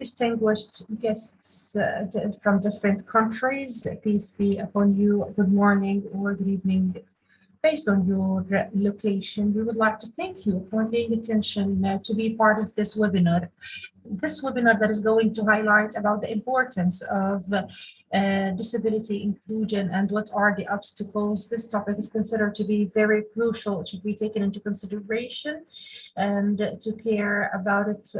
Distinguished guests from different countries, peace be upon you, good morning or good evening, based on your location. We would like to thank you for paying attention to be part of this webinar. This webinar that is going to highlight about the importance of disability inclusion and what are the obstacles. This topic is considered to be very crucial. It should be taken into consideration and to care about it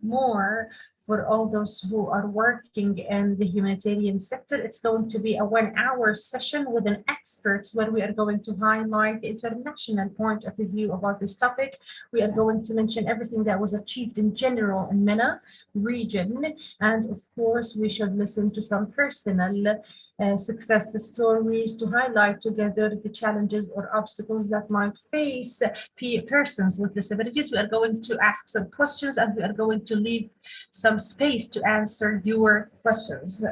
more for all those who are working in the humanitarian sector. It's going to be a 1-hour session with an expert where we are going to highlight the international point of view about this topic. We are going to mention everything that was achieved in general in MENA region. And of course, we should listen to some personal success stories to highlight together the challenges or obstacles that might face persons with disabilities. We are going to ask some questions and we are going to leave some space to answer your questions.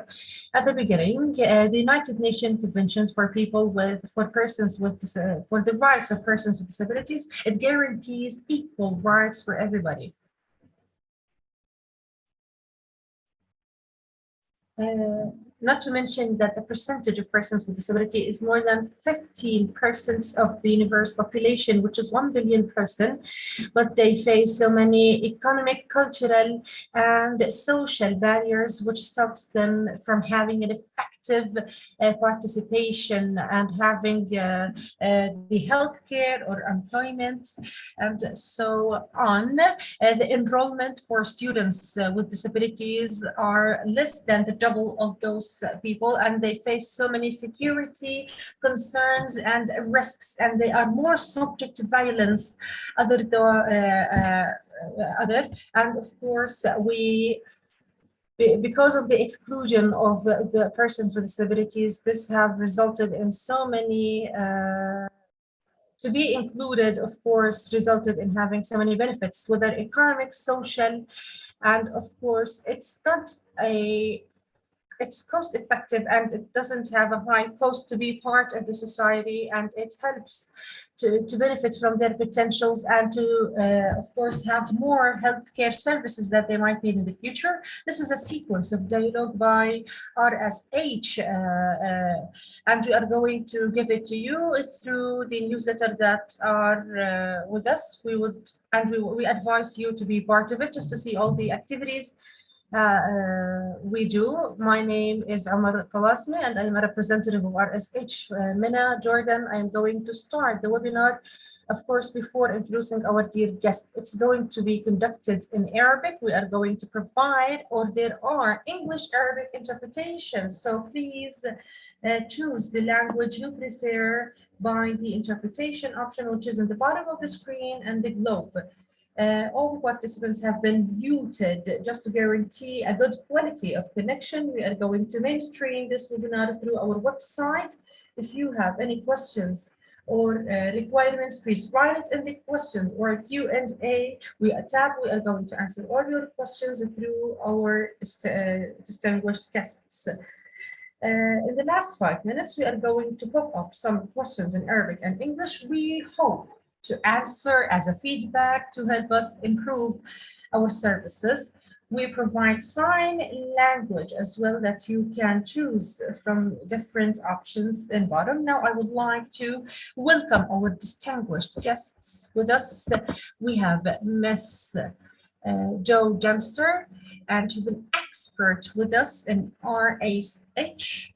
At the beginning, the United Nations Conventions for the rights of persons with disabilities, it guarantees equal rights for everybody. Not to mention that the percentage of persons with disability is more than 15% of the universe population, which is 1 billion persons, but they face so many economic, cultural, and social barriers, which stops them from having an effective participation and having the healthcare or employment and so on. The enrollment for students with disabilities are less than the double of those people, and they face so many security concerns and risks, and they are more subject to violence and of course because of the exclusion of the persons with disabilities, this have resulted in so many to be included, of course, resulted in having so many benefits, whether economic, social, and of course it's cost effective and it doesn't have a high cost to be part of the society, and it helps to benefit from their potentials and to, of course, have more healthcare services that they might need in the future. This is a sequence of dialogue by RSH, and we are going to give it to you through the newsletter that are with us. We advise you to be part of it just to see all the activities we do. My name is Omar Kawasmi and I'm a representative of RSH MENA, Jordan. I am going to start the webinar. Of course, before introducing our dear guest, it's going to be conducted in Arabic. We are going to provide, or there are English-Arabic interpretations. So please choose the language you prefer by the interpretation option, which is in the bottom of the screen and the globe. All the participants have been muted just to guarantee a good quality of connection. We are going to mainstream this webinar through our website. If you have any questions or requirements, please write it in the questions or Q&A. We are going to answer all your questions through our distinguished guests. In the last 5 minutes, we are going to pop up some questions in Arabic and English. We hope to answer as a feedback to help us improve our services. We provide sign language as well that you can choose from different options in bottom. Now I would like to welcome our distinguished guests with us. We have Miss Jo Dempster, and she's an expert with us in RSH.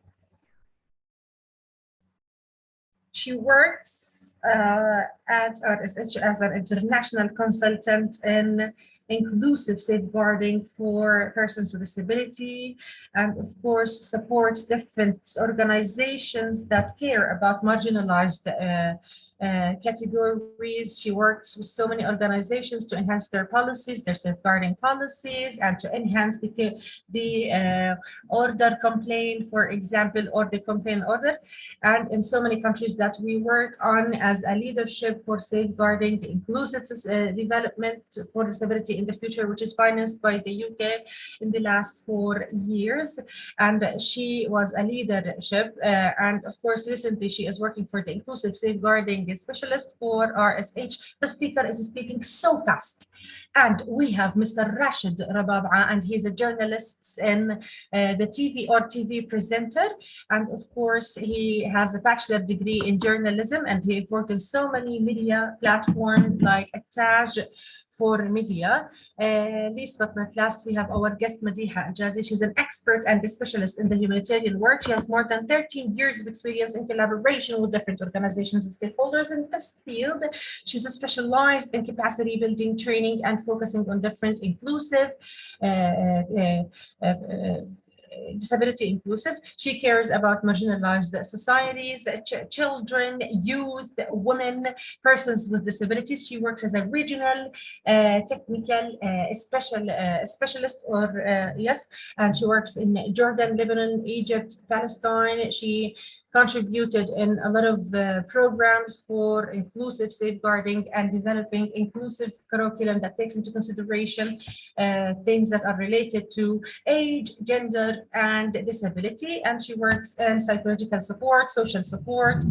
She works at RSH as an international consultant in inclusive safeguarding for persons with disability, and of course supports different organizations that care about marginalized categories. She works with so many organizations to enhance their policies, their safeguarding policies, and to enhance the order complaint, for example, or the complaint order. And in so many countries that we work on as a leadership for safeguarding the inclusive development for disability in the future, which is financed by the UK in the last 4 years. And she was a leadership. And of course, recently she is working for the inclusive safeguarding specialist for RSH. The speaker is speaking so fast And we have Mr. Rashid Rabab'a, and he's a journalist in the TV presenter. And of course, he has a bachelor degree in journalism, and he worked in so many media platforms like Taj for media. Least but not last, we have our guest Madiha Ajazi. She's an expert and a specialist in the humanitarian work. She has more than 13 years of experience in collaboration with different organizations and stakeholders in this field. She's specialized in capacity building, training, and focusing on different inclusive disability inclusive. She cares about marginalized societies, children, youth, women, persons with disabilities. She works as a regional technical specialist, and she works in Jordan, Lebanon, Egypt, Palestine. She contributed in a lot of programs for inclusive safeguarding and developing inclusive curriculum that takes into consideration things that are related to age, gender, and disability. And she works in psychological support, social support,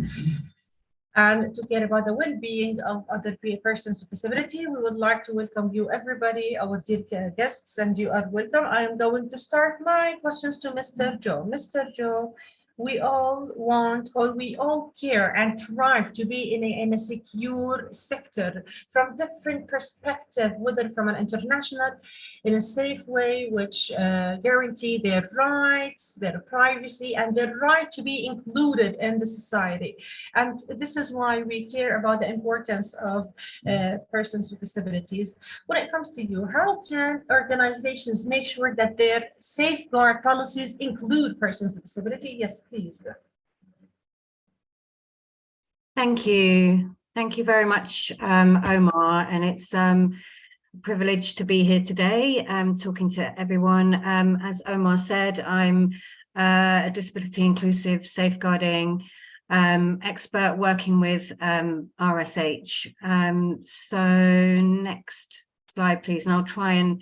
and to care about the well-being of other persons with disability. We would like to welcome you, everybody, our dear guests, and you are welcome. I am going to start my questions to Mr. Joe. Mr. Joe, we all want, or we all care and thrive to be in a secure sector from different perspective, whether from an international, in a safe way, which guarantee their rights, their privacy, and their right to be included in the society. And this is why we care about the importance of persons with disabilities. When it comes to you, how can organizations make sure that their safeguard policies include persons with disability? Yes, please. Thank you. Thank you very much, Omar. And it's a privilege to be here today, talking to everyone. As Omar said, I'm a disability inclusive safeguarding expert working with RSH. So next slide, please. And I'll try and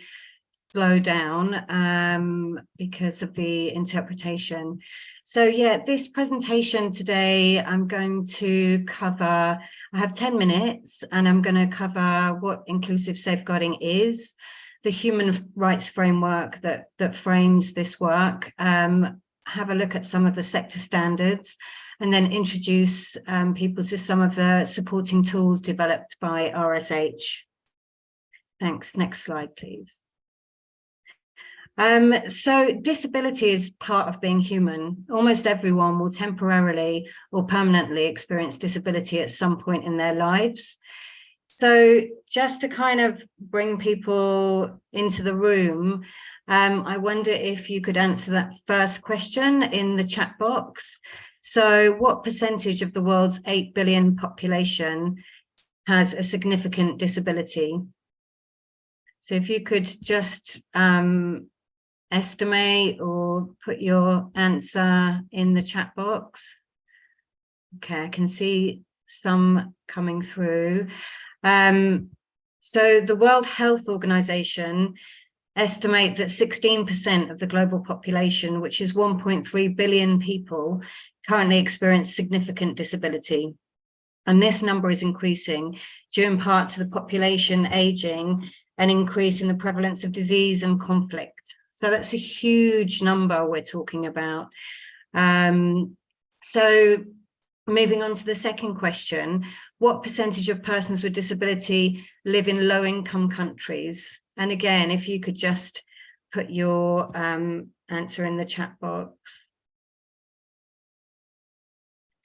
slow down because of the interpretation. So yeah, this presentation today, I'm going to cover, I have 10 minutes, and I'm going to cover what inclusive safeguarding is, the human rights framework that frames this work, have a look at some of the sector standards, and then introduce people to some of the supporting tools developed by RSH. Thanks. Next slide, please. So disability is part of being human. Almost everyone will temporarily or permanently experience disability at some point in their lives. So just to kind of bring people into the room, I wonder if you could answer that first question in the chat box. So what percentage of the world's 8 billion population has a significant disability? So if you could just estimate or put your answer in the chat box. Okay, I can see some coming through. So the World Health Organization estimate that 16% of the global population, which is 1.3 billion people, currently experience significant disability. And this number is increasing due in part to the population aging, an increase in the prevalence of disease and conflict. So that's a huge number we're talking about. So moving on to the second question, what percentage of persons with disability live in low-income countries? And again, if you could just put your answer in the chat box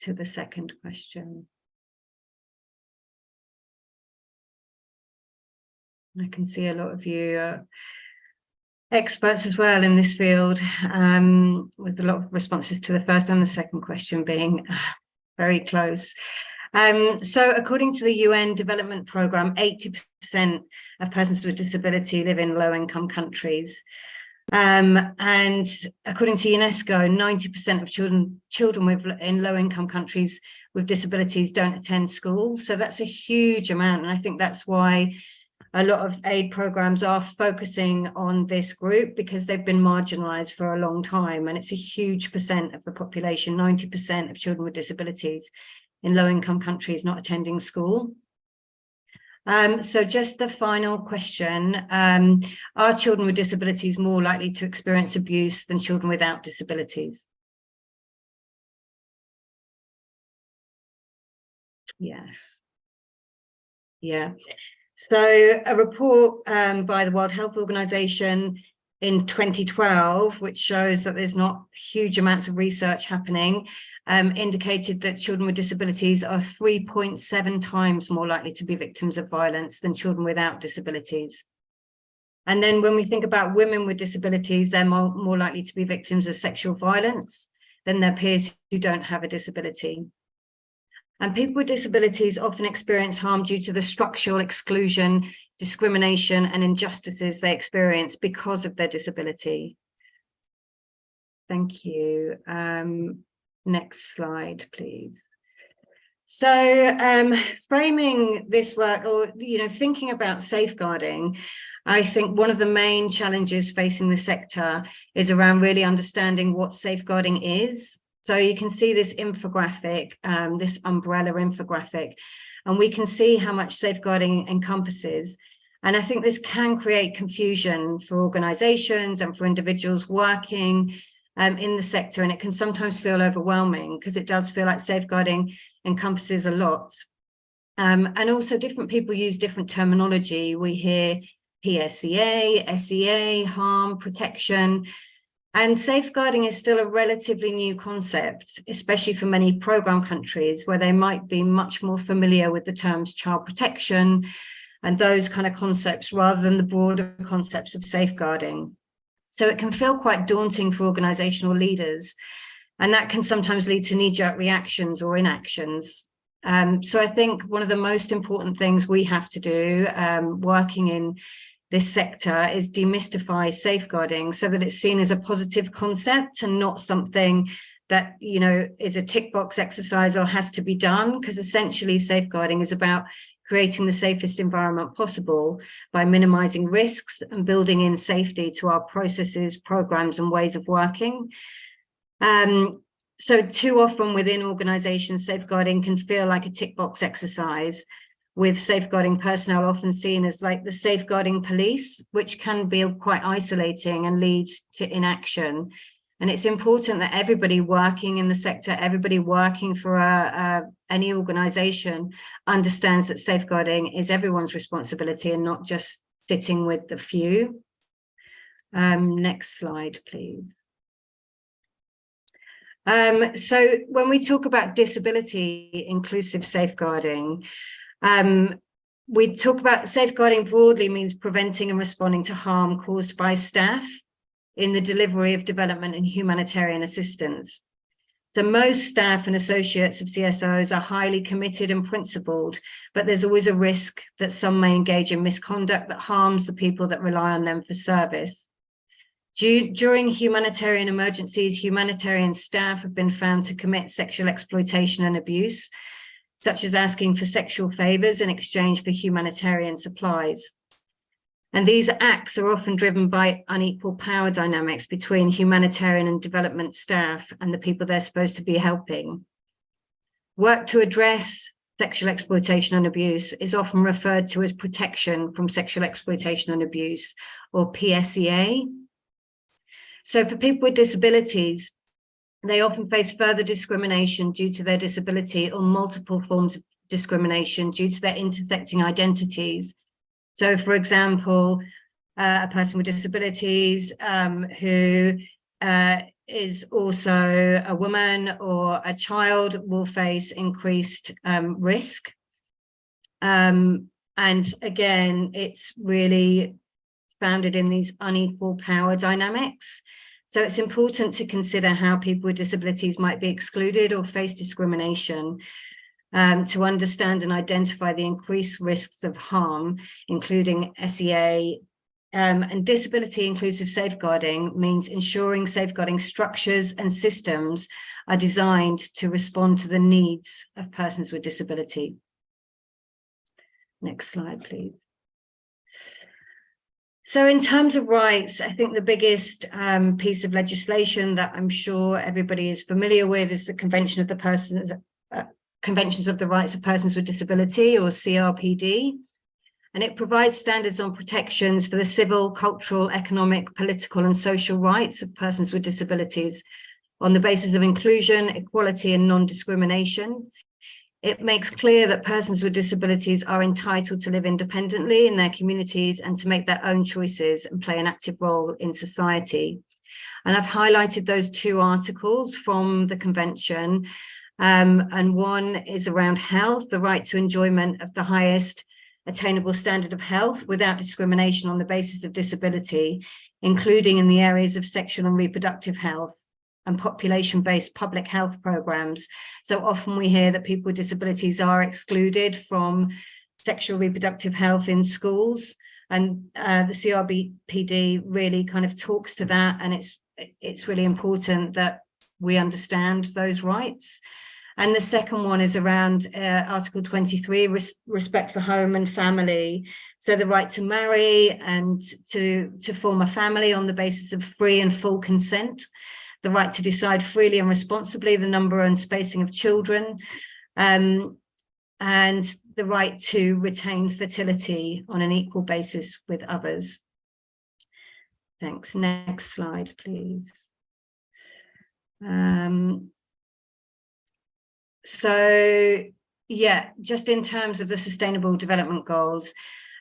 to the second question. I can see a lot of you experts as well in this field, with a lot of responses to the first and the second question being very close. So according to the UN Development Programme, 80% of persons with disability live in low-income countries. And according to UNESCO, 90% of children in low-income countries with disabilities don't attend school. So that's a huge amount. And I think that's why a lot of aid programs are focusing on this group, because they've been marginalized for a long time. And it's a huge percent of the population, 90% of children with disabilities in low-income countries not attending school. So just the final question, are children with disabilities more likely to experience abuse than children without disabilities? Yes. Yeah. So a report by the World Health Organization in 2012, which shows that there's not huge amounts of research happening, indicated that children with disabilities are 3.7 times more likely to be victims of violence than children without disabilities. And then when we think about women with disabilities, they're more likely to be victims of sexual violence than their peers who don't have a disability. And people with disabilities often experience harm due to the structural exclusion, discrimination, and injustices they experience because of their disability. Thank you. Next slide, please. So framing this work, or thinking about safeguarding, I think one of the main challenges facing the sector is around really understanding what safeguarding is. So you can see this infographic, this umbrella infographic, and we can see how much safeguarding encompasses. And I think this can create confusion for organizations and for individuals working in the sector, and it can sometimes feel overwhelming because it does feel like safeguarding encompasses a lot. And also different people use different terminology. We hear PSEA, SEA, harm, protection. And safeguarding is still a relatively new concept, especially for many program countries where they might be much more familiar with the terms child protection and those kind of concepts rather than the broader concepts of safeguarding. So it can feel quite daunting for organizational leaders, and that can sometimes lead to knee-jerk reactions or inactions. So I think one of the most important things we have to do working in this sector is demystify safeguarding so that it's seen as a positive concept and not something that is a tick box exercise or has to be done, because essentially safeguarding is about creating the safest environment possible by minimizing risks and building in safety to our processes, programs, and ways of working. So too often within organizations, safeguarding can feel like a tick box exercise, with safeguarding personnel often seen as like the safeguarding police, which can be quite isolating and lead to inaction. And it's important that everybody working in the sector, everybody working for any organization understands that safeguarding is everyone's responsibility and not just sitting with the few. Next slide, please. So when we talk about disability inclusive safeguarding, we talk about safeguarding broadly means preventing and responding to harm caused by staff in the delivery of development and humanitarian assistance. So most staff and associates of CSOs are highly committed and principled, but there's always a risk that some may engage in misconduct that harms the people that rely on them for service. During humanitarian emergencies, humanitarian staff have been found to commit sexual exploitation and abuse, such as asking for sexual favors in exchange for humanitarian supplies. And these acts are often driven by unequal power dynamics between humanitarian and development staff and the people they're supposed to be helping. Work to address sexual exploitation and abuse is often referred to as protection from sexual exploitation and abuse, or PSEA. So for people with disabilities, they often face further discrimination due to their disability or multiple forms of discrimination due to their intersecting identities. So, for example, a person with disabilities who is also a woman or a child will face increased risk. And again, it's really founded in these unequal power dynamics. So it's important to consider how people with disabilities might be excluded or face discrimination, to understand and identify the increased risks of harm, including SEA. And disability inclusive safeguarding means ensuring safeguarding structures and systems are designed to respond to the needs of persons with disability. Next slide, please. So in terms of rights, I think the biggest piece of legislation that I'm sure everybody is familiar with is the Conventions of the Rights of Persons with Disability, or CRPD. and it provides standards on protections for the civil, cultural, economic, political, and social rights of persons with disabilities on the basis of inclusion, equality, and non-discrimination. It makes clear that persons with disabilities are entitled to live independently in their communities and to make their own choices and play an active role in society. And I've highlighted those 2 articles from the convention, and one is around health, the right to enjoyment of the highest attainable standard of health without discrimination on the basis of disability, including in the areas of sexual and reproductive health and population-based public health programs. So often we hear that people with disabilities are excluded from sexual reproductive health in schools, and the CRPD really kind of talks to that, and it's really important that we understand those rights. And the second one is around Article 23, respect for home and family. So the right to marry and to form a family on the basis of free and full consent, the right to decide freely and responsibly the number and spacing of children, and the right to retain fertility on an equal basis with others. Thanks. Next slide, please. So, yeah, just in terms of the Sustainable Development Goals,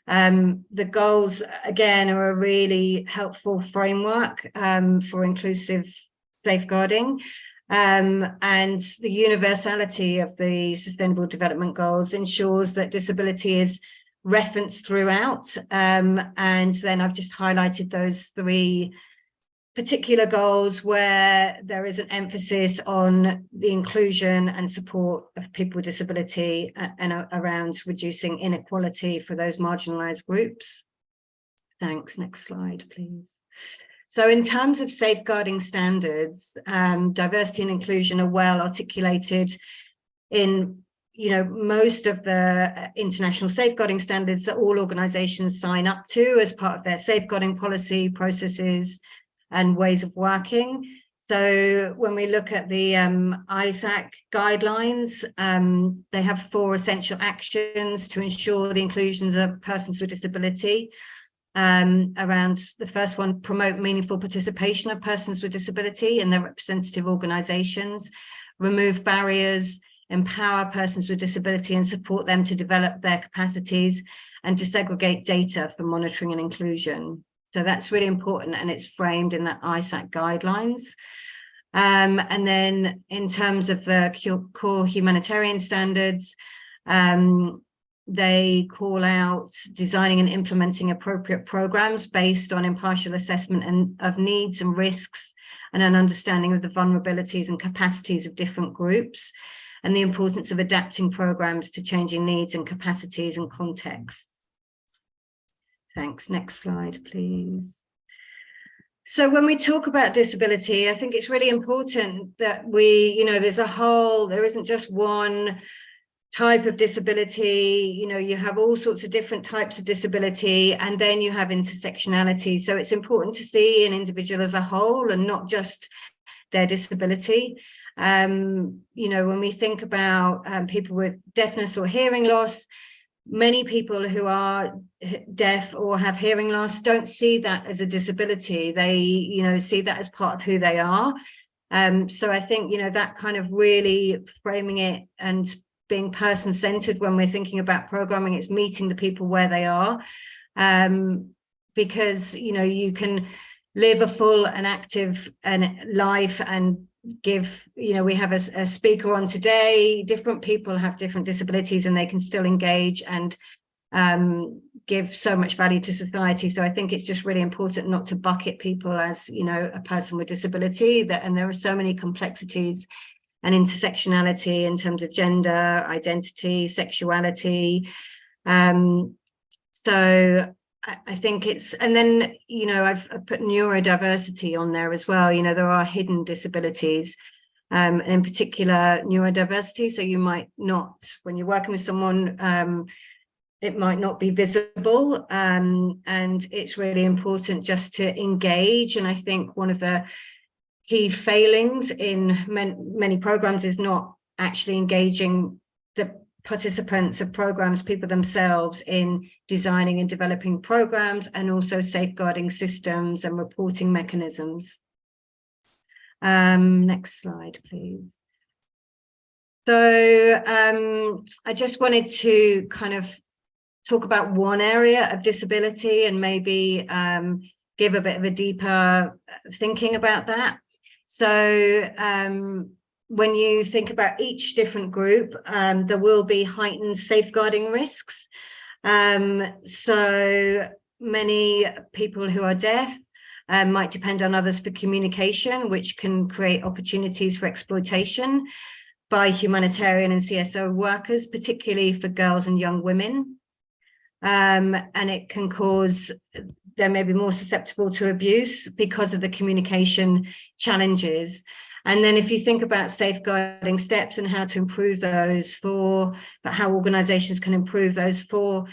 the goals, again, are a really helpful framework for inclusive safeguarding, and the universality of the Sustainable Development Goals ensures that disability is referenced throughout, and then I've just highlighted those 3 particular goals where there is an emphasis on the inclusion and support of people with disability and around reducing inequality for those marginalized groups. Thanks. Next slide, please. So in terms of safeguarding standards, diversity and inclusion are well articulated in most of the international safeguarding standards that all organizations sign up to as part of their safeguarding policy, processes, and ways of working. So when we look at the ISAC guidelines, they have 4 essential actions to ensure the inclusion of persons with disability. Around the first one, promote meaningful participation of persons with disability in their representative organizations, remove barriers, empower persons with disability and support them to develop their capacities, and disaggregate data for monitoring and inclusion. So that's really important, and it's framed in that ISAC guidelines. And then in terms of the core humanitarian standards, they call out designing and implementing appropriate programs based on impartial assessment of needs and risks, and an understanding of the vulnerabilities and capacities of different groups, and the importance of adapting programs to changing needs and capacities and contexts. Thanks. Next slide, please. So when we talk about disability, I think it's really important that we, there isn't just one type of disability. You have all sorts of different types of disability, and then you have intersectionality. So it's important to see an individual as a whole and not just their disability. When we think about people with deafness or hearing loss, many people who are deaf or have hearing loss don't see that as a disability. They, see that as part of who they are. So I think, that kind of really framing it and being person-centered when we're thinking about programming, it's meeting the people where they are, because, you can live a full and active life and give, we have a speaker on today. Different people have different disabilities and they can still engage and give so much value to society. So I think it's just really important not to bucket people as, a person with disability, and there are so many complexities and intersectionality in terms of gender, identity, sexuality. So I think it's, and then, I've put neurodiversity on there as well. There are hidden disabilities, and in particular neurodiversity. So you might not, when you're working with someone, it might not be visible, and it's really important just to engage. And I think one of the key failings in many programs is not actually engaging the participants of programs, people themselves in designing and developing programs, and also safeguarding systems and reporting mechanisms. Next slide, please. So I just wanted to kind of talk about one area of disability and maybe give a bit of a deeper thinking about that. So when you think about each different group, there will be heightened safeguarding risks. So many people who are deaf might depend on others for communication, which can create opportunities for exploitation by humanitarian and CSO workers, particularly for girls and young women. And it can cause, they may be more susceptible to abuse because of the communication challenges. And then if you think about safeguarding steps and how to improve those how organizations can improve those for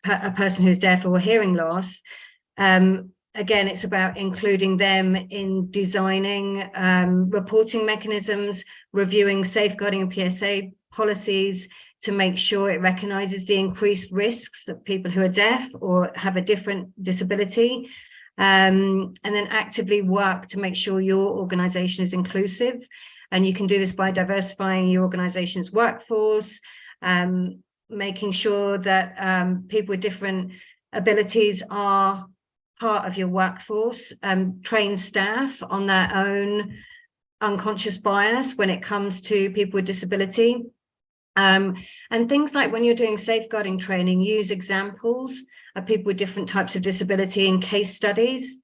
a person who's deaf or hearing loss, again, it's about including them in designing reporting mechanisms, reviewing safeguarding and PSA policies to make sure it recognizes the increased risks of people who are deaf or have a different disability, and then actively work to make sure your organization is inclusive. And you can do this by diversifying your organization's workforce, making sure that people with different abilities are part of your workforce, train staff on their own unconscious bias when it comes to people with disability. And things like when you're doing safeguarding training, use examples of people with different types of disability in case studies.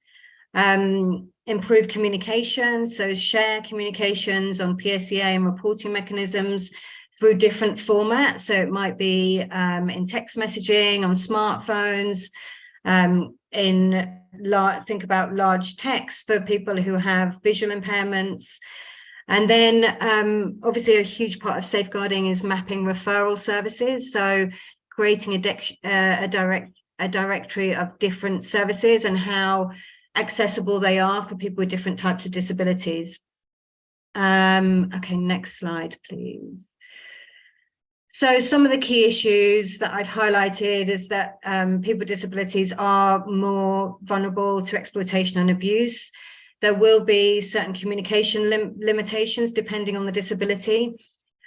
Improve communication, so share communications on PSEA and reporting mechanisms through different formats. So it might be in text messaging, on smartphones, think about large text for people who have visual impairments. And then obviously a huge part of safeguarding is mapping referral services. So creating a directory of different services and how accessible they are for people with different types of disabilities. Okay, next slide, please. So some of the key issues that I've highlighted is that people with disabilities are more vulnerable to exploitation and abuse. There will be certain communication limitations depending on the disability.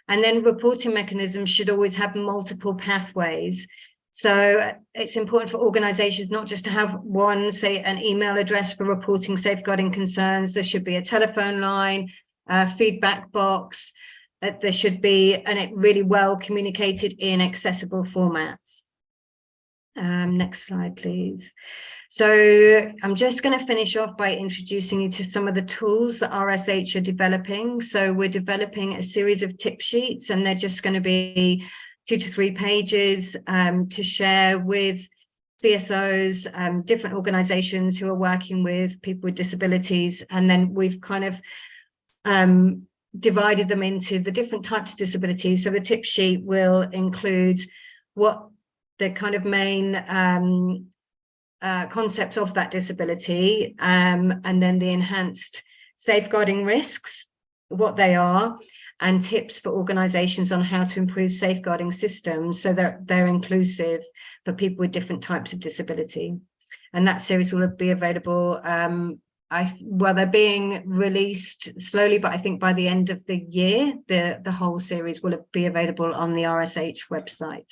And then reporting mechanisms should always have multiple pathways. So it's important for organizations not just to have one, say, an email address for reporting safeguarding concerns. There should be a telephone line, a feedback box. There should be, and it really well communicated in accessible formats. Next slide, please. So I'm just going to finish off by introducing you to some of the tools that RSH are developing. So we're developing a series of tip sheets, and they're just going to be 2 to 3 pages to share with CSOs, different organizations who are working with people with disabilities. And then we've kind of divided them into the different types of disabilities. So the tip sheet will include what the kind of main concepts of that disability, and then the enhanced safeguarding risks, what they are, and tips for organizations on how to improve safeguarding systems so that they're inclusive for people with different types of disability. And that series will be available, well, they're being released slowly, but I think by the end of the year, the whole series will be available on the RSH website.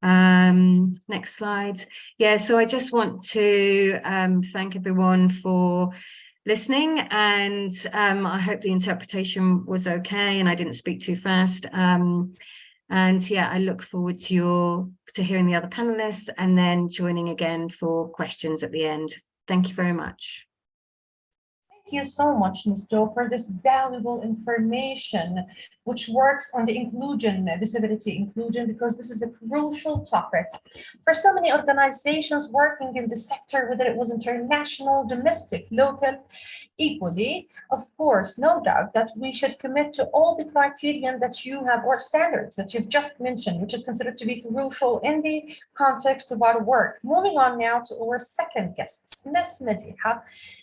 Next slide. Yeah, so I just want to thank everyone for listening, and I hope the interpretation was okay and I didn't speak too fast. And yeah, I look forward to hearing the other panelists and then joining again for questions at the end. Thank you very much. Thank you so much, Ms. Jo, for this valuable information, which works on the inclusion, disability inclusion, because this is a crucial topic for so many organizations working in the sector, whether it was international, domestic, local, equally. Of course, no doubt that we should commit to all the criterion that you have, or standards that you've just mentioned, which is considered to be crucial in the context of our work. Moving on now to our second guest, Ms. Madiha.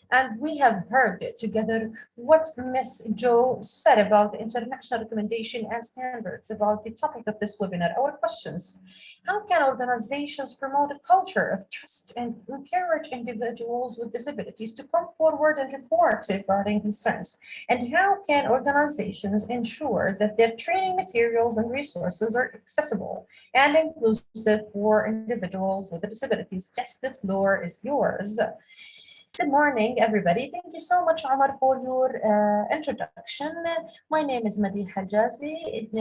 And we have heard together what Ms. Jo said about the international recommendation and standards about the topic of this webinar. Our questions: how can organizations promote a culture of trust and encourage individuals with disabilities to come forward and report safeguarding concerns? And how can organizations ensure that their training materials and resources are accessible and inclusive for individuals with disabilities? Yes, the floor is yours. Good morning, everybody. Thank you so much, Omar, for your introduction. My name is Madi Hajazi,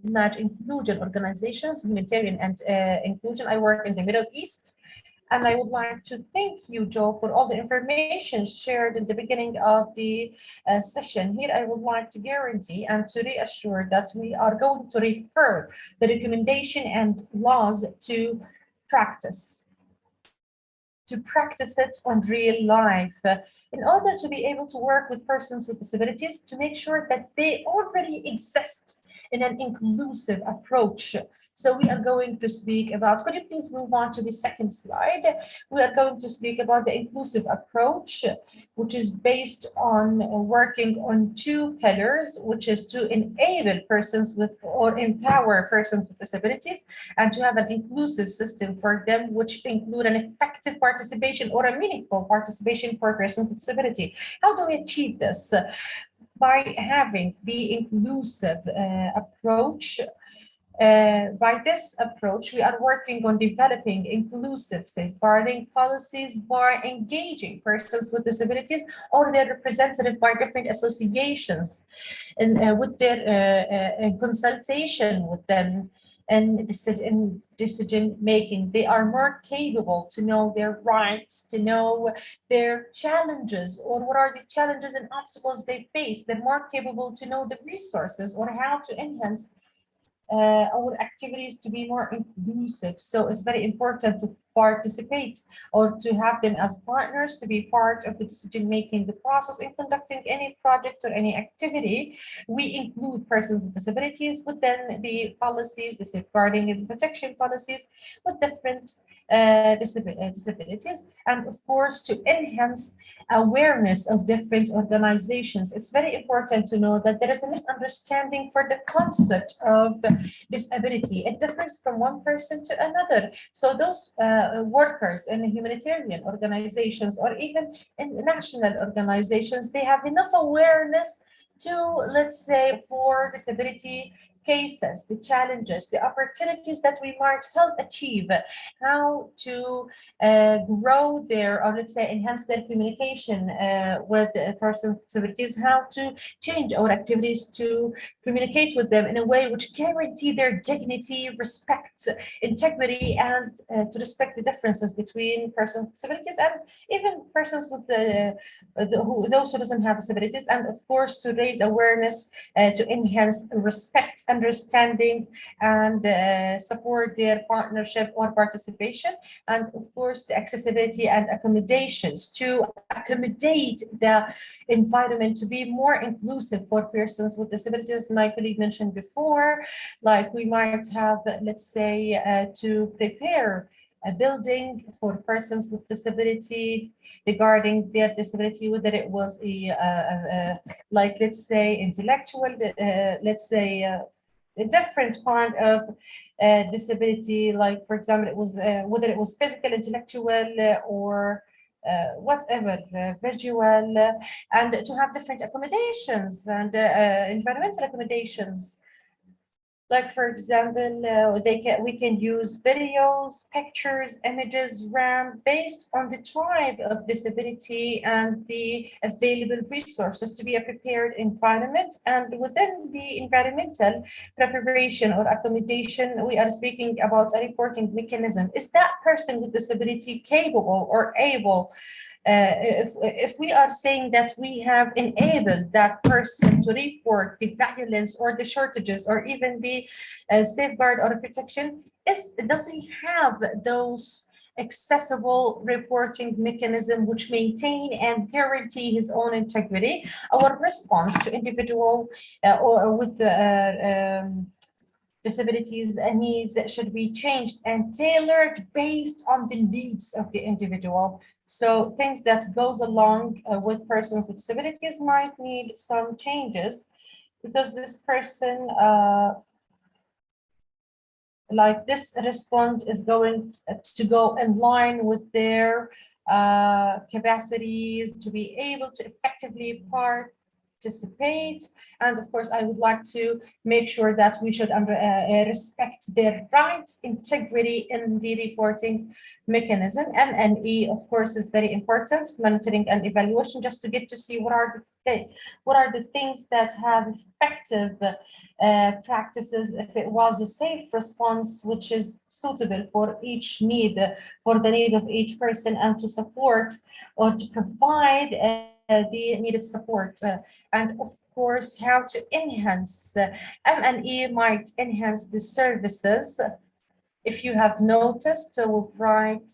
Manage Inclusion Organizations, Humanitarian and Inclusion. I work in the Middle East. And I would like to thank you, Joe, for all the information shared in the beginning of the session. Here, I would like to guarantee and to reassure that we are going to refer the recommendation and laws to practice it on real life in order to be able to work with persons with disabilities to make sure that they already exist in an inclusive approach. So we are going to speak about, could you please move on to the second slide? We are going to speak about the inclusive approach, which is based on working on two pillars, which is to enable persons with or empower persons with disabilities and to have an inclusive system for them, which include an effective participation or a meaningful participation for persons with disability. How do we achieve this? By having the inclusive approach. By this approach, we are working on developing inclusive safeguarding policies by engaging persons with disabilities or their representative by different associations and with their consultation with them and decision making. They are more capable to know their rights, to know their challenges or what are the challenges and obstacles they face. They're more capable to know the resources or how to enhance our activities to be more inclusive. So it's very important to participate or to have them as partners to be part of the decision-making the process in conducting any project or any activity. We include persons with disabilities within the policies, the safeguarding and protection policies with different disabilities, and of course to enhance awareness of different organizations. It's very important to know that there is a misunderstanding for the concept of disability. It differs from one person to another. So those workers in humanitarian organizations or even in national organizations, they have enough awareness to, let's say, for disability cases, the challenges, the opportunities that we might help achieve, how to grow their, or let's say, enhance their communication with persons with disabilities, how to change our activities to communicate with them in a way which guarantee their dignity, respect, integrity, and to respect the differences between persons with disabilities and even persons with those who doesn't have disabilities, and of course to raise awareness to enhance respect, understanding, and support their partnership or participation, and of course the accessibility and accommodations to accommodate the environment to be more inclusive for persons with disabilities. My colleague mentioned before, like we might have, let's say, to prepare a building for persons with disability regarding their disability, whether it was like, let's say, intellectual, let's say, a different kind of disability, like, for example, it was whether it was physical, intellectual, or whatever, visual, and to have different accommodations and environmental accommodations. Like, for example, we can use videos, pictures, images, RAM based on the type of disability and the available resources to be a prepared environment. And within the environmental preparation or accommodation, we are speaking about a reporting mechanism. Is that person with disability capable or able? If we are saying that we have enabled that person to report the violence or the shortages or even the safeguard or protection, does he have those accessible reporting mechanism which maintain and guarantee his own integrity? Our response to individual or with the disabilities and needs should be changed and tailored based on the needs of the individual. So things that goes along with persons with disabilities might need some changes because this person, like this response is going to go in line with their capacities to be able to effectively participate. And of course, I would like to make sure that we should respect their rights, integrity in the reporting mechanism. MNE, of course, is very important, monitoring and evaluation, just to get to see what are the things that have effective practices, if it was a safe response, which is suitable for each need, for the need of each person, and to support or to provide the needed support. And of course, how to enhance. M&E might enhance the services. If you have noticed, we'll write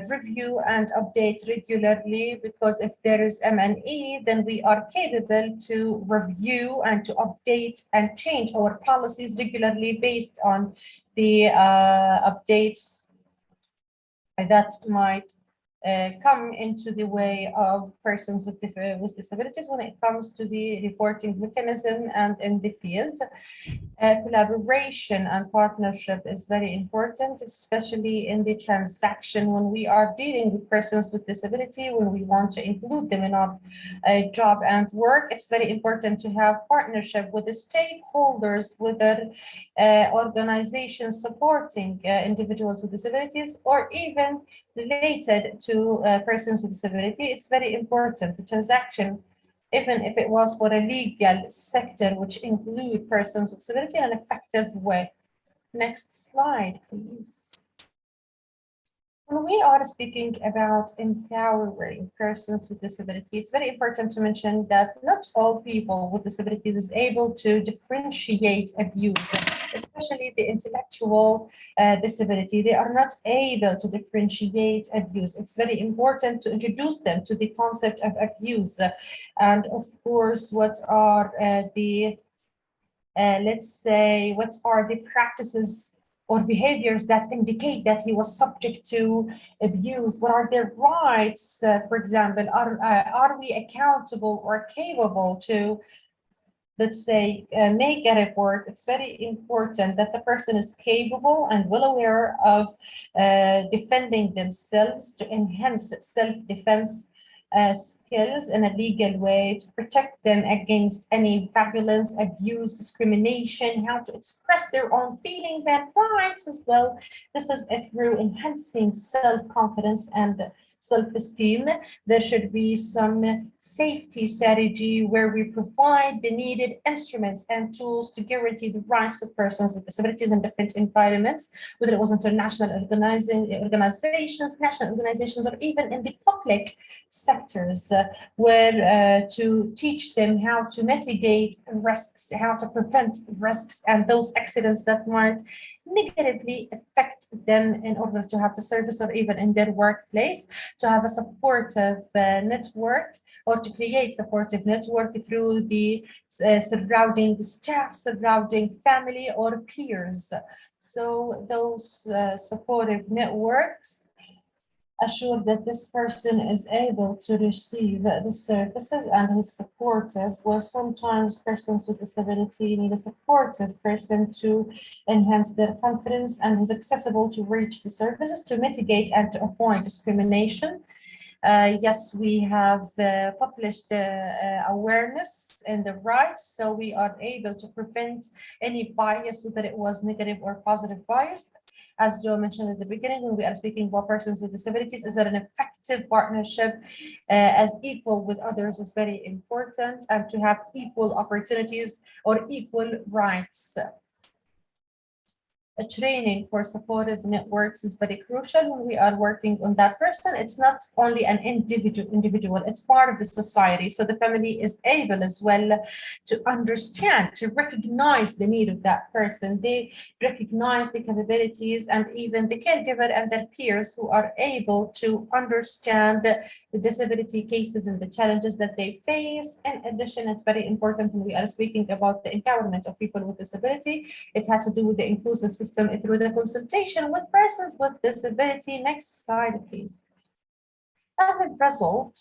review and update regularly, because if there is M&E, then we are capable to review and to update and change our policies regularly based on the updates that might come into the way of persons with disabilities when it comes to the reporting mechanism and in the field. Collaboration and partnership is very important, especially in the transaction when we are dealing with persons with disability, when we want to include them in our job and work. It's very important to have partnership with the stakeholders, with the organizations supporting individuals with disabilities, or even related to persons with disability. It's very important. The transaction, even if it was for a legal sector, which include persons with disability, in an effective way. Next slide, please. When we are speaking about empowering persons with disability, it's very important to mention that not all people with disabilities is able to differentiate abuse, especially the intellectual disability. They are not able to differentiate abuse. It's very important to introduce them to the concept of abuse. And of course, what are let's say, what are the practices or behaviors that indicate that he was subject to abuse? What are their rights? For example, are we accountable or capable to, let's say, make a report? It's very important that the person is capable and well aware of defending themselves, to enhance self-defense skills in a legal way, to protect them against any violence, abuse, discrimination, how to express their own feelings and rights as well. This is through enhancing self-confidence and self-esteem. There should be some safety strategy where we provide the needed instruments and tools to guarantee the rights of persons with disabilities in different environments, whether it was international organizations, national organizations, or even in the public sectors, where to teach them how to mitigate risks, how to prevent risks and those accidents that might negatively affect them, in order to have the service, or even in their workplace, to have a supportive network, or to create supportive network through the surrounding staff, surrounding family or peers. So those supportive networks assure that this person is able to receive the services and is supportive, where sometimes persons with disability need a supportive person to enhance their confidence and is accessible to reach the services, to mitigate and to avoid discrimination. Yes, we have published awareness in the rights, so we are able to prevent any bias, whether it was negative or positive bias. As Joe mentioned at the beginning, when we are speaking about persons with disabilities, is that an effective partnership as equal with others is very important, and to have equal opportunities or equal rights. training for supportive networks is very crucial when we are working on that person. It's not only an individual, it's part of the society. So the family is able as well to understand, to recognize the need of that person. They recognize the capabilities, and even the caregiver and their peers who are able to understand the disability cases and the challenges that they face. In addition, it's very important when we are speaking about the empowerment of people with disability. It has to do with the inclusive system through the consultation with persons with disability. Next slide, please. As a result,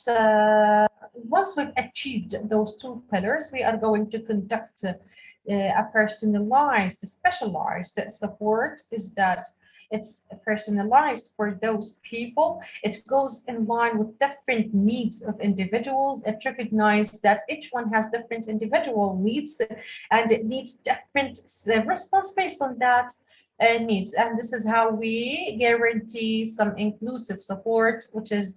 once we've achieved those two pillars, we are going to conduct a personalized, specialized support. Is that it's personalized for those people. It goes in line with different needs of individuals. It recognizes that each one has different individual needs, and it needs different response based on that needs. And this is how we guarantee some inclusive support, which is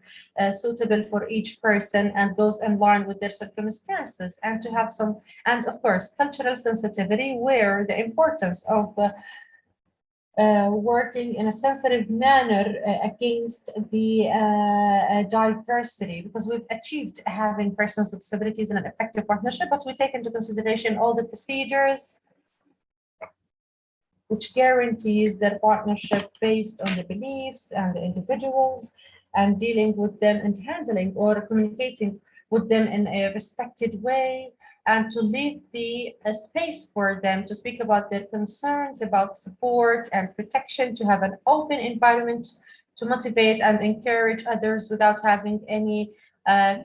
suitable for each person and goes in line with their circumstances, and to have some, and of course, cultural sensitivity, where the importance of working in a sensitive manner against the diversity, because we've achieved having persons with disabilities in an effective partnership, but we take into consideration all the procedures which guarantees their partnership based on the beliefs and the individuals, and dealing with them and handling or communicating with them in a respected way, and to leave the space for them to speak about their concerns, about support and protection, to have an open environment to motivate and encourage others without having any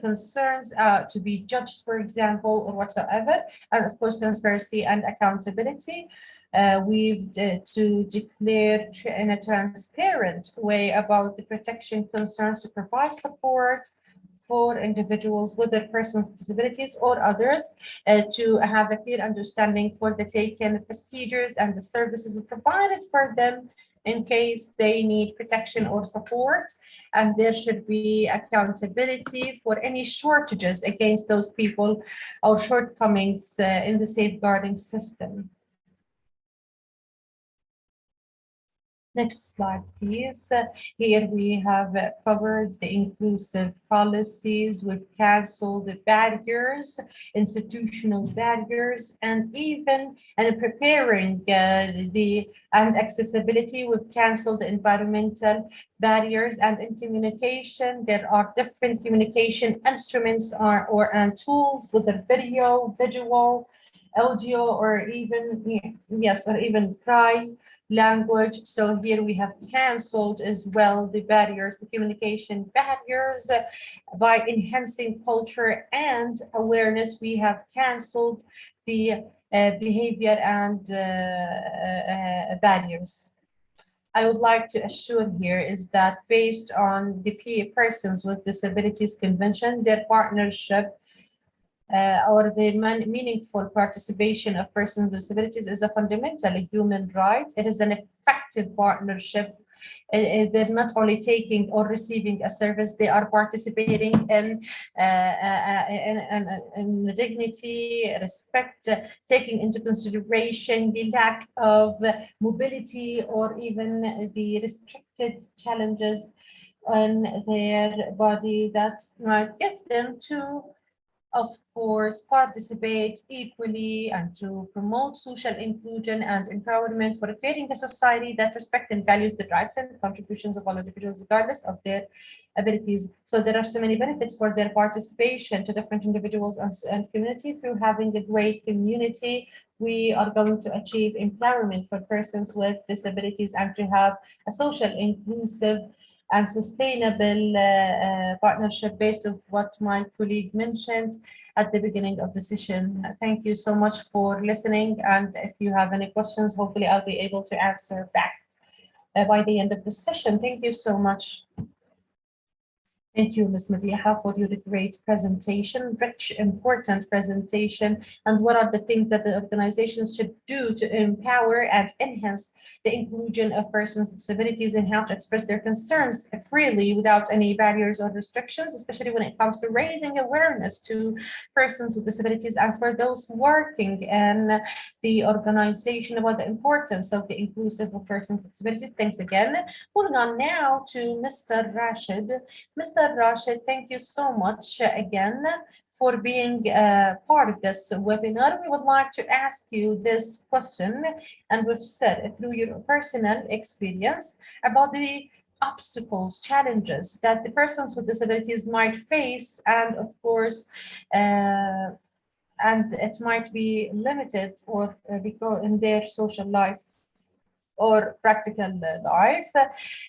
concerns to be judged, for example, or whatsoever. And of course, transparency and accountability. We've to declare in a transparent way about the protection concerns, to provide support for individuals, whether persons with disabilities or others, to have a clear understanding for the taken procedures and the services provided for them in case they need protection or support. And there should be accountability for any shortages against those people or shortcomings in the safeguarding system. Next slide, please. Here we have covered the inclusive policies. We've canceled the barriers, institutional barriers, and even preparing and accessibility. We've canceled the environmental barriers, and in communication, there are different communication instruments and tools, whether video, visual, audio, or even cry language. So here we have canceled as well the barriers, the communication barriers, by enhancing culture and awareness. We have canceled the behavior and barriers. I would like to assure here is that based on the Persons with Disabilities Convention, their partnership or the meaningful participation of persons with disabilities is a fundamental human right. It is an effective partnership. They're not only taking or receiving a service, they are participating in dignity, respect, taking into consideration the lack of mobility or even the restricted challenges on their body that might get them to, of course, participate equally and to promote social inclusion and empowerment for creating a society that respects and values the rights and contributions of all individuals, regardless of their abilities. So there are so many benefits for their participation to different individuals and community. Through having a great community, we are going to achieve empowerment for persons with disabilities and to have a social, inclusive, and sustainable partnership based on what my colleague mentioned at the beginning of the session. Thank you so much for listening. And if you have any questions, hopefully I'll be able to answer back by the end of the session. Thank you so much. Thank you, Ms. Madiha, for your great presentation, rich, important presentation. And what are the things that the organizations should do to empower and enhance the inclusion of persons with disabilities and how to express their concerns freely without any barriers or restrictions, especially when it comes to raising awareness to persons with disabilities and for those working in the organization about the importance of the inclusive of persons with disabilities. Thanks again. Moving on now to Mr. Rashid. Mr. Rashid, thank you so much again for being part of this webinar. We would like to ask you this question, and we've said through your personal experience about the obstacles, challenges that the persons with disabilities might face, and of course, and it might be limited or because in their social life or practical life.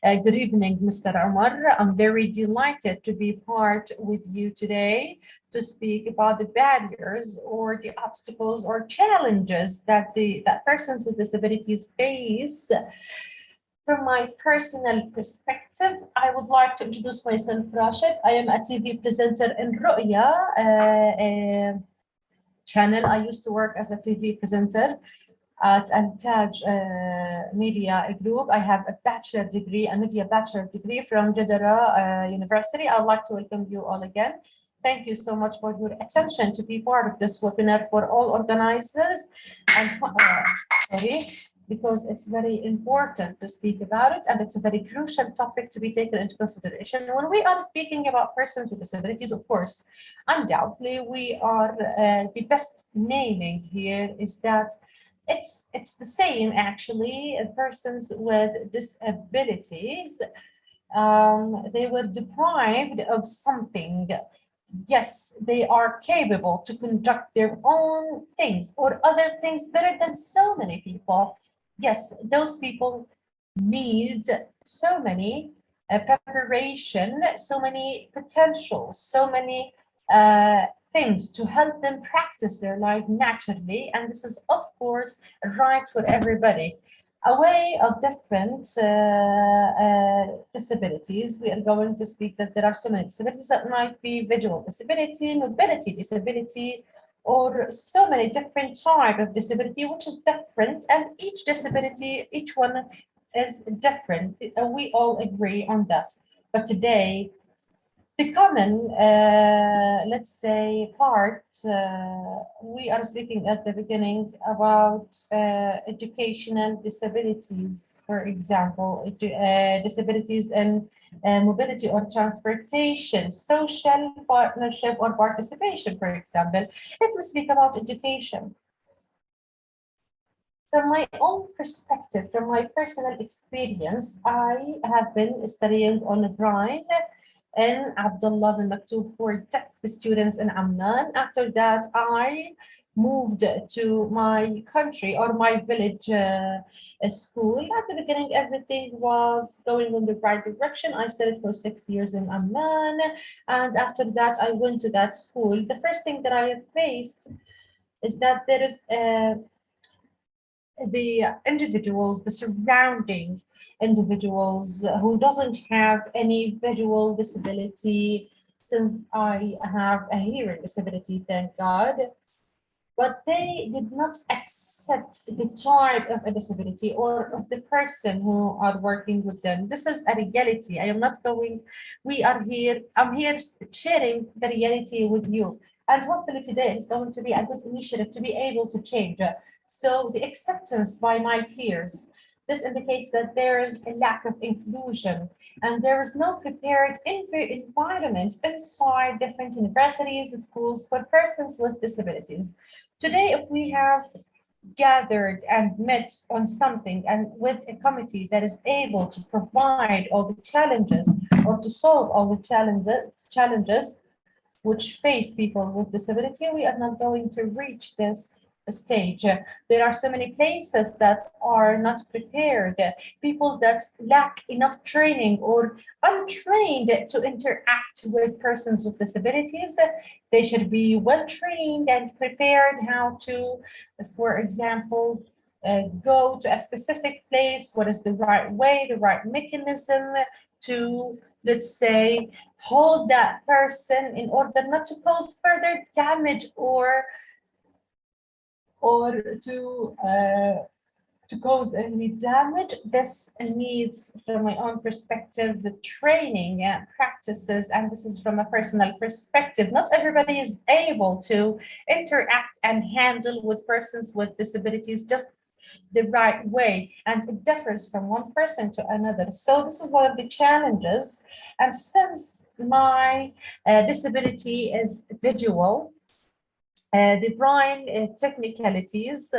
Good evening, Mr. Omar. I'm very delighted to be part with you today to speak about the barriers or the obstacles or challenges that that persons with disabilities face. From my personal perspective, I would like to introduce myself, Rashid. I am a TV presenter in Ru'ya channel. I used to work as a TV presenter at Antaj Media Group. I have a bachelor degree, a media bachelor degree from Jeddah University. I'd like to welcome you all again. Thank you so much for your attention to be part of this webinar for all organizers. And sorry, because it's very important to speak about it, and it's a very crucial topic to be taken into consideration. When we are speaking about persons with disabilities, of course, undoubtedly, we are the best naming here is that it's the same actually. Persons with disabilities, they were deprived of something. Yes, they are capable to conduct their own things or other things better than so many people. Yes, those people need so many preparation, so many potentials, so many things to help them practice their life naturally. And this is, of course, right for everybody. A way of different disabilities. We are going to speak that there are so many disabilities that might be visual disability, mobility disability, or so many different type of disability, which is different. And each disability, each one is different. We all agree on that. But today, the common, let's say, part, we are speaking at the beginning about educational disabilities, for example, disabilities in mobility or transportation, social partnership or participation, for example. Let me speak about education. From my own perspective, from my personal experience, I have been studying on a grind in Abdullah bin Maktoum for deaf students in Amman. After that, I moved to my country or my village school. At the beginning, everything was going in the right direction. I studied for 6 years in Amman. And after that, I went to that school. The first thing that I faced is that there is the individuals, the surrounding individuals who doesn't have any visual disability, since I have a hearing disability, thank God, but they did not accept the type of a disability or of the person who are working with them. This is a reality. I am not going, we are here, I'm here sharing the reality with you. And hopefully today is going to be a good initiative to be able to change. So the acceptance by my peers, this indicates that there is a lack of inclusion and there is no prepared environment inside different universities, schools for persons with disabilities. Today, if we have gathered and met on something and with a committee that is able to provide all the challenges or to solve all the challenges which face people with disability, we are not going to reach this stage. There are so many places that are not prepared, people that lack enough training or untrained to interact with persons with disabilities. They should be well trained and prepared how to, for example, go to a specific place, what is the right way, the right mechanism to let's say, hold that person in order not to cause further damage or to cause any damage. This needs, from my own perspective, the training and practices, and this is from a personal perspective. Not everybody is able to interact and handle with persons with disabilities just the right way, and it differs from one person to another. So this is one of the challenges. And since my disability is visual, the blind technicalities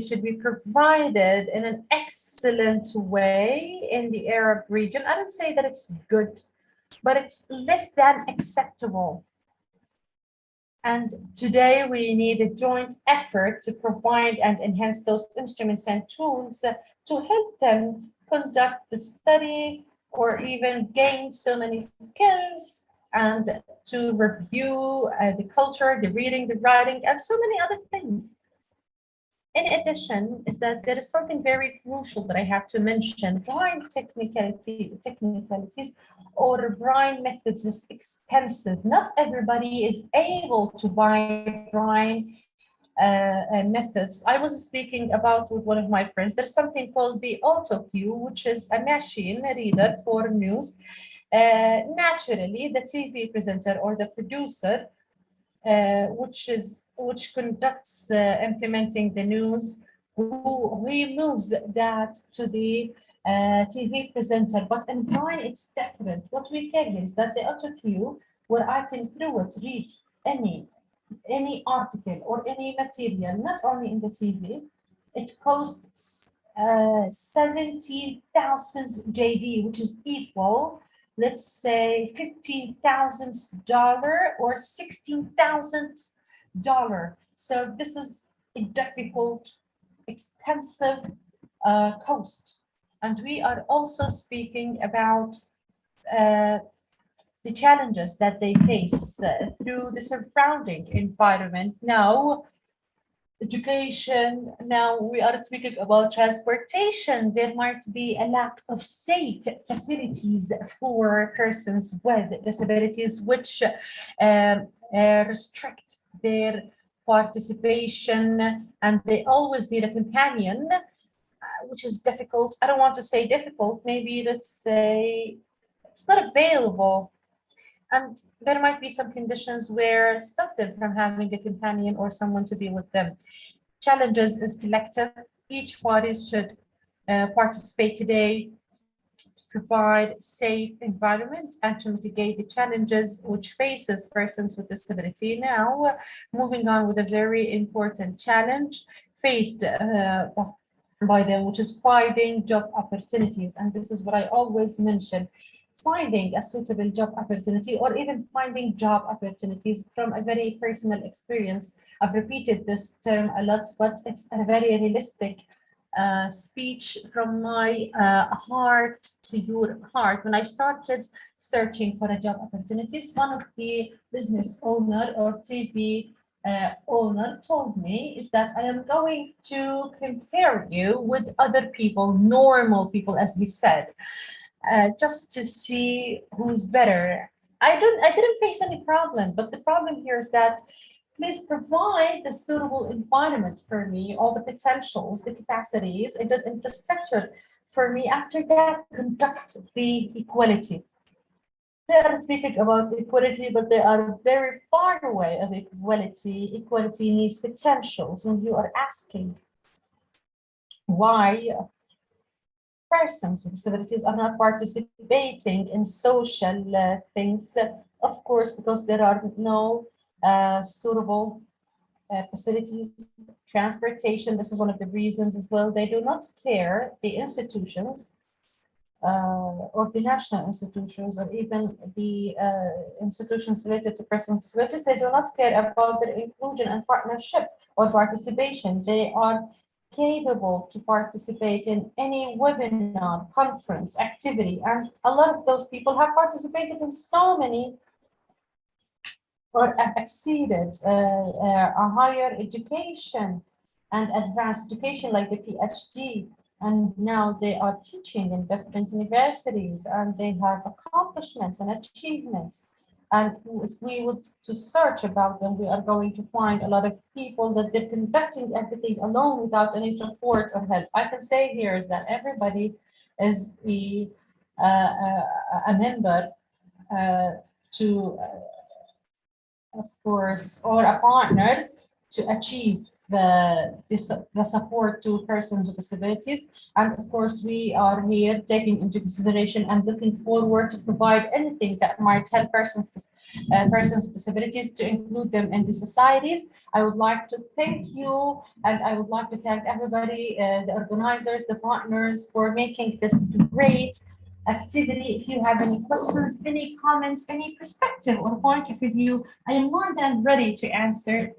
should be provided in an excellent way in the Arab region. I don't say that it's good, but it's less than acceptable. And today we need a joint effort to provide and enhance those instruments and tools to help them conduct the study or even gain so many skills, and to review the culture, the reading, the writing, and so many other things. In addition, is that there is something very crucial that I have to mention. Blind technicalities or blind methods is expensive. Not everybody is able to buy blind methods. I was speaking about with one of my friends. There's something called the auto cue, which is a machine reader for news. Naturally, the TV presenter or the producer which conducts implementing the news, who he moves that to the TV presenter. But in blind, it's different. What we care here is that the auto cue, where I can through it read any article or any material, not only in the TV, it costs 17,000 JD, which is equal, let's say, $15,000 or $16,000. So this is a difficult, expensive cost. And we are also speaking about the challenges that they face through the surrounding environment. Now, education, now we are speaking about transportation. There might be a lack of safe facilities for persons with disabilities, which restrict their participation, and they always need a companion, which is difficult. I don't want to say difficult, maybe let's say it's not available. And there might be some conditions where stop them from having a companion or someone to be with them. Challenges is collective. Each party should participate today to provide safe environment and to mitigate the challenges which faces persons with disability. Now, moving on with a very important challenge faced by them, which is finding job opportunities. And this is what I always mention. Finding a suitable job opportunity, or even finding job opportunities, from a very personal experience. I've repeated this term a lot, but it's a very realistic speech from my heart to your heart. When I started searching for a job opportunities, one of the business owner or TV owner told me is that I am going to compare you with other people, normal people, as we said. Just to see who's better. I didn't face any problem, but the problem here is that please provide the suitable environment for me, all the potentials, the capacities, and the infrastructure for me. After that, conduct the equality. They are speaking about equality, but they are very far away of equality. Equality needs potentials. When you are asking why persons with disabilities are not participating in social things, of course, because there are no suitable facilities, transportation. This is one of the reasons as well. They do not care, the institutions or the national institutions, or even the institutions related to persons with disabilities. They do not care about their inclusion and partnership or participation. They are capable to participate in any webinar, conference, activity, and a lot of those people have participated in so many or have exceeded a higher education and advanced education like the PhD and now they are teaching in different universities, and they have accomplishments and achievements. And if we would to search about them, we are going to find a lot of people that they're conducting everything alone without any support or help. I can say here is that everybody is a member to, of course, or a partner to achieve the support to persons with disabilities. And of course, we are here taking into consideration and looking forward to provide anything that might help persons with disabilities, to include them in the societies. I would like to thank you, and I would like to thank everybody, the organizers, the partners, for making this great activity. If you have any questions, any comments, any perspective or point of view, I am more than ready to answer.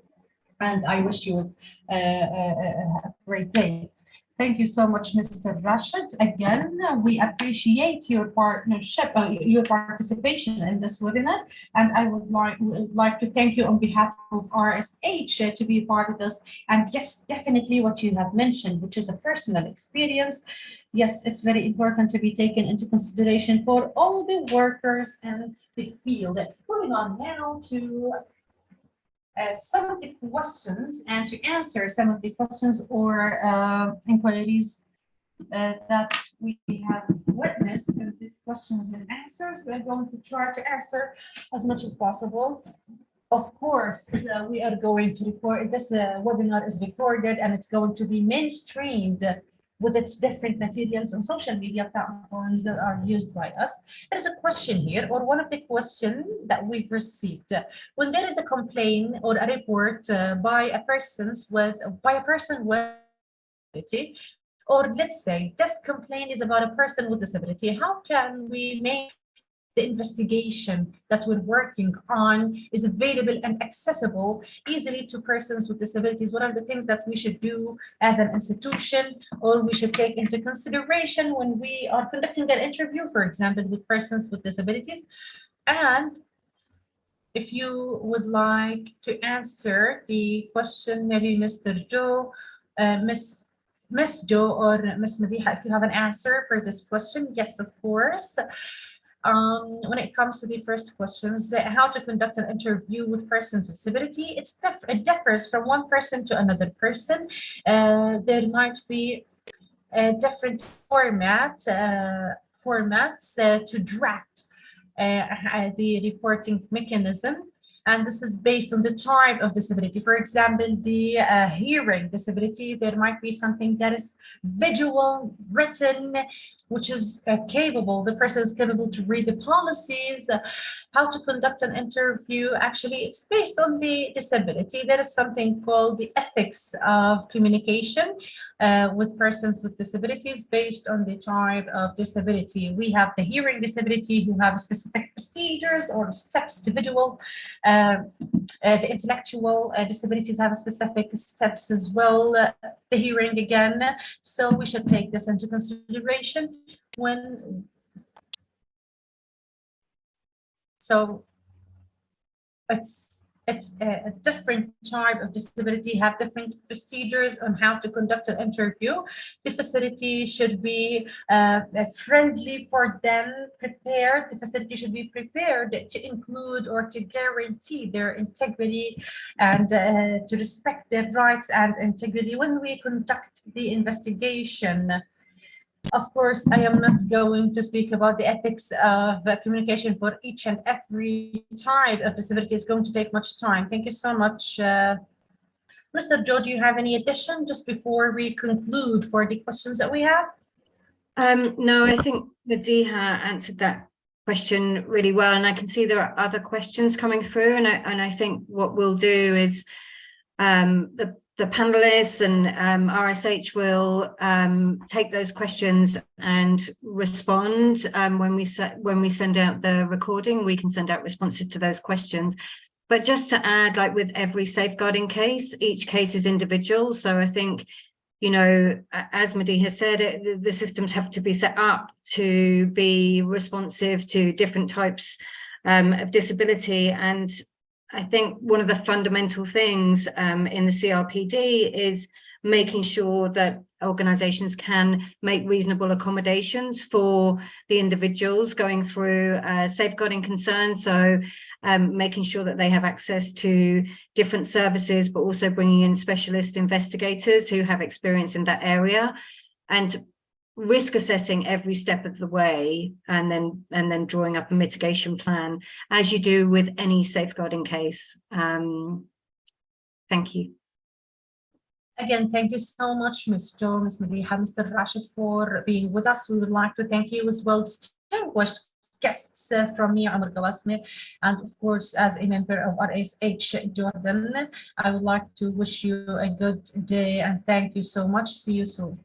And I wish you a great day. Thank you so much, Mr. Rashid. Again, we appreciate your partnership, your participation in this webinar. And I would like to thank you on behalf of RSH to be part of this. And yes, definitely what you have mentioned, which is a personal experience. Yes, it's very important to be taken into consideration for all the workers and the field. Moving on now to some of the questions, and to answer some of the questions or inquiries that we have witnessed, and the questions and answers. We're going to try to answer as much as possible. Of course, we are going to record this webinar is recorded, and it's going to be mainstreamed with its different materials on social media platforms that are used by us. There's a question here, or one of the questions that we've received. When there is a complaint or a report by a person with disability, or let's say this complaint is about a person with disability, how can we make the investigation that we're working on is available and accessible easily to persons with disabilities? What are the things that we should do as an institution, or we should take into consideration when we are conducting an interview, for example, with persons with disabilities? And if you would like to answer the question, maybe Mr. Joe, Miss Joe or Miss Madiha, if you have an answer for this question. Yes, of course. When it comes to the first questions, how to conduct an interview with persons with disability, it differs from one person to another person. There might be different formats to draft the reporting mechanism. And this is based on the type of disability. For example, the hearing disability, there might be something that is visual, written, which is capable, the person is capable to read the policies. How to conduct an interview, actually, it's based on the disability. There is something called the ethics of communication with persons with disabilities based on the type of disability. We have the hearing disability who have specific procedures or steps to visual. The intellectual disabilities have specific steps as well, the hearing again. So we should take this into consideration when. So it's a different type of disability, have different procedures on how to conduct an interview. The facility should be friendly for them, prepared. The facility should be prepared to include or to guarantee their integrity and to respect their rights and integrity when we conduct the investigation. Of course, I am not going to speak about the ethics of communication for each and every type of disability. It's going to take much time. Thank you so much. Mr. Joe, do you have any addition just before we conclude for the questions that we have? No, I think Madiha answered that question really well, and I can see there are other questions coming through, and I think what we'll do is the panelists and RSH will take those questions and respond. When we send out the recording, we can send out responses to those questions. But just to add, like with every safeguarding case, each case is individual. So I think, you know, as Madiha said, the systems have to be set up to be responsive to different types of disability. And I think one of the fundamental things in the CRPD is making sure that organizations can make reasonable accommodations for the individuals going through safeguarding concerns. So making sure that they have access to different services, but also bringing in specialist investigators who have experience in that area, and risk assessing every step of the way, and then drawing up a mitigation plan as you do with any safeguarding case. Thank you. Again, thank you so much, Ms. Jo, Ms. Madiha, Mr. Rashid, for being with us. We would like to thank you as well, distinguished guests from me, Omar Gawasmi, and of course, as a member of RSH Jordan. I would like to wish you a good day and thank you so much. See you soon.